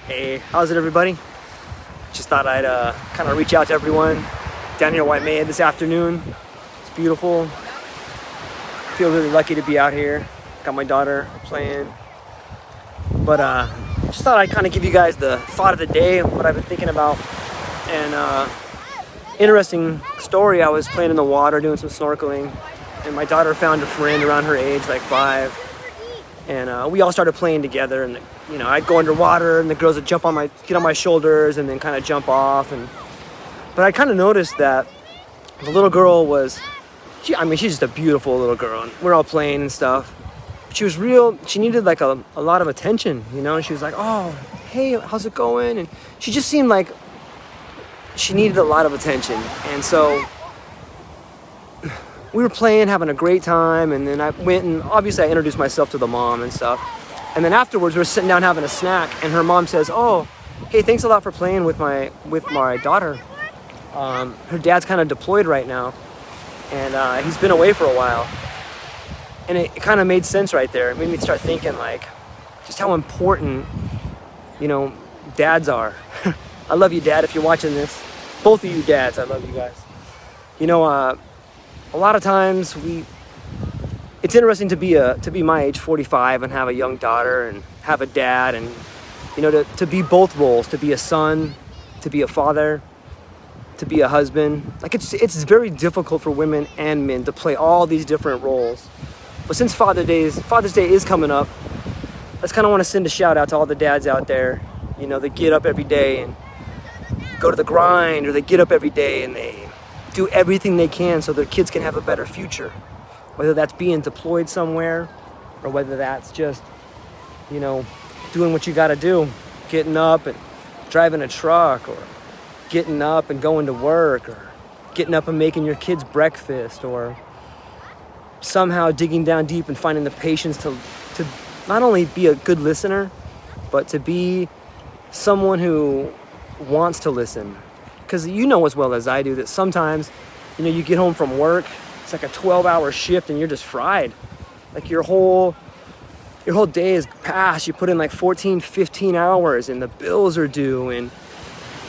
Hey, how's it, everybody? Just thought I'd kind of reach out to everyone down here at White Mesa this afternoon. It's beautiful. Feel really lucky to be out here. Got my daughter playing. But just thought I'd kind of give you guys the thought of the day, what I've been thinking about. And interesting story, I was playing in the water doing some snorkeling, and my daughter found a friend around her age, like 5. And we all started playing together, and I'd go underwater and the girls would get on my shoulders and then kind of jump off. But I kind of noticed that the little girl she's just a beautiful little girl, and we're all playing and stuff. She needed like a lot of attention, and she was like, oh, hey, how's it going? And she just seemed like she needed a lot of attention. And so we were playing, having a great time, and then I went and obviously I introduced myself to the mom and stuff. And then afterwards we were sitting down having a snack, and her mom says, oh, hey, thanks a lot for playing with my daughter. Her dad's kind of deployed right now, and he's been away for a while. And it kind of made sense right there. It made me start thinking like just how important, dads are. I love you, Dad, if you're watching this. Both of you dads, I love you guys. A lot of times it's interesting to be my age, 45, and have a young daughter and have a dad, and to be both roles, to be a son, to be a father, to be a husband. Like it's very difficult for women and men to play all these different roles. But since Father's Day is coming up, I just kind of want to send a shout out to all the dads out there, that get up every day and go to the grind, or they get up every day and they do everything they can so their kids can have a better future. Whether that's being deployed somewhere, or whether that's just, doing what you got to do, getting up and driving a truck, or getting up and going to work, or getting up and making your kids breakfast, or somehow digging down deep and finding the patience to not only be a good listener, but to be someone who wants to listen. Because you know as well as I do that sometimes, you get home from work, it's like a 12-hour shift and you're just fried. Like your whole day is past. You put in like 14, 15 hours and the bills are due, and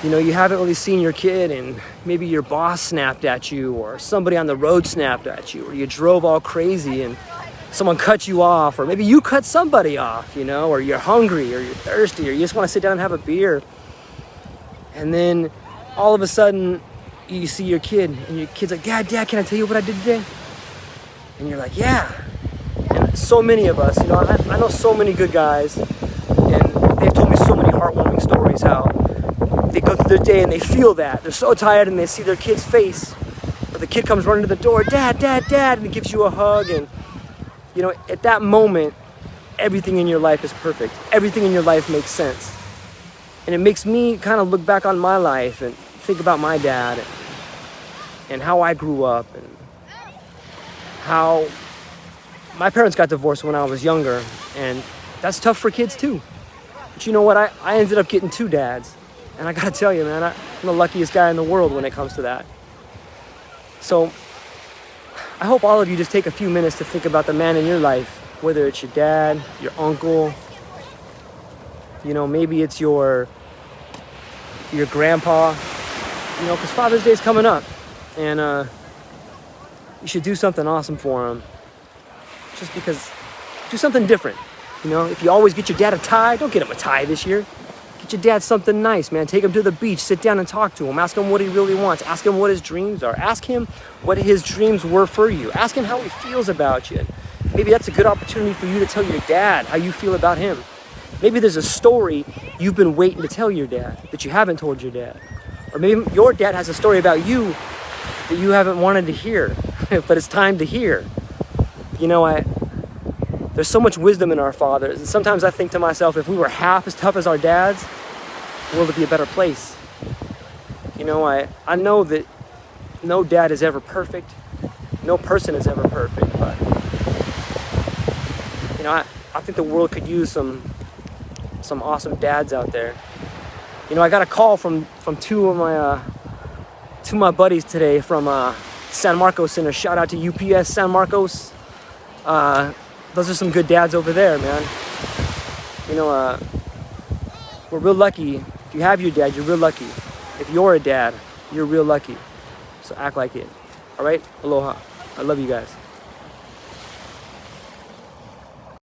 you haven't really seen your kid, and maybe your boss snapped at you, or somebody on the road snapped at you, or you drove all crazy and someone cut you off, or maybe you cut somebody off, or you're hungry, or you're thirsty, or you just want to sit down and have a beer. And then all of a sudden you see your kid, and your kid's like, Dad, can I tell you what I did today? And you're like, yeah. And so many of us, I know so many good guys, and they've told me so many heartwarming stories how they go through their day and they feel that. They're so tired, and they see their kid's face, or the kid comes running to the door, Dad, and he gives you a hug. And, at that moment, everything in your life is perfect. Everything in your life makes sense. And it makes me kind of look back on my life and think about my dad and how I grew up, and how my parents got divorced when I was younger, and that's tough for kids too. But you know what? I ended up getting 2 dads. And I gotta tell you, man, I'm the luckiest guy in the world when it comes to that. So I hope all of you just take a few minutes to think about the man in your life, whether it's your dad, your uncle, maybe it's your grandpa, because Father's Day is coming up, and you should do something awesome for him. Just because, do something different. If you always get your dad a tie, don't get him a tie this year. Get your dad something nice, man. Take him to the beach, sit down and talk to him. Ask him what he really wants. Ask him what his dreams are. Ask him what his dreams were for you. Ask him how he feels about you. Maybe that's a good opportunity for you to tell your dad how you feel about him. Maybe there's a story you've been waiting to tell your dad that you haven't told your dad. Or maybe your dad has a story about you that you haven't wanted to hear, but it's time to hear. There's so much wisdom in our fathers, and sometimes I think to myself, if we were half as tough as our dads, the world would be a better place. I know that no dad is ever perfect, no person is ever perfect, but I think the world could use some awesome dads out there. I got a call from 2 of my buddies today from San Marcos Center. Shout out to UPS San Marcos. Those are some good dads over there, man. we're real lucky. If you have your dad, you're real lucky. If you're a dad, you're real lucky. So act like it. All right? Aloha. I love you guys.